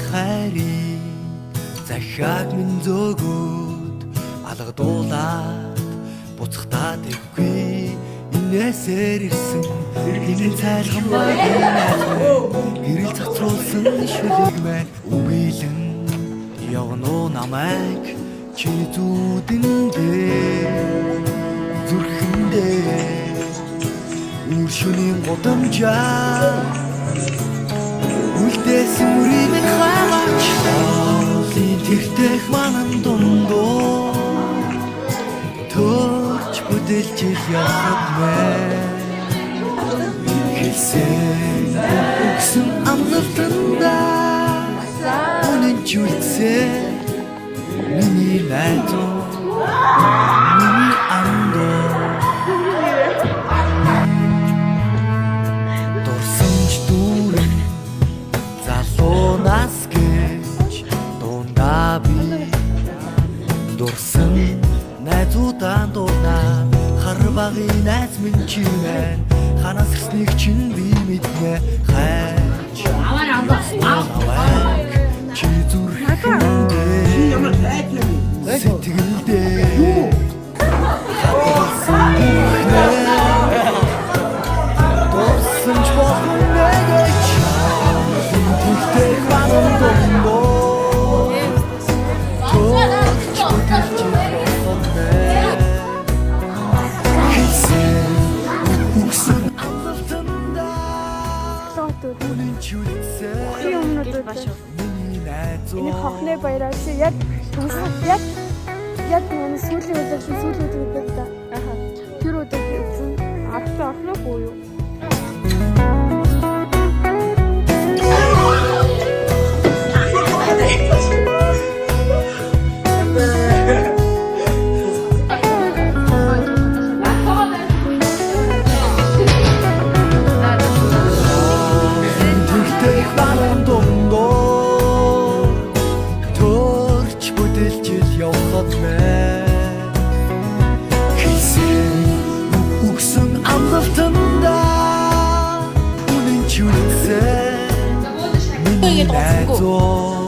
хайрыг захиаг минь зөөгөөд алгадуулаад буцахтаад эггүй инээсээр ирсэн гинэн цайлган байна гэрэл цацруулсан шүлэг маань үейлэн явна уу намайг чи зүүдэндээ зүрхэндээ үршүний годамжаа үлдээсэн үрийг хаач тэртэх манан дундоо төрч бүдэлж явах мэн хэлсэн өгсөн амлалтандаа үнэн ч үлдсээ миний найдуу миний андуу дурсамж дүүрэн залуунаас гэж дундаа би дурсан найзуудаа дурнаа хар багын найз минь чи мэн ханаас ирснийг чинь би мэднэ хайч аваад чи зүрхэндээ сэтгэлдээ дурсамж бохон нэгэж тэртэх манан дундоо төрч бүдэлж явах мэн хэлсэн өгсөн амлалтандаа үнэн ч үлдсээ юмнуудад миний найзуу энэ хохны баяраа чи яг нэг сүүлийн өдөр та. Тэр өдөр үзэн ахлах буюу. явахад мэн хэлсэн өгсөн амлалтандаа үнэн ч үлдсэн миний найзуу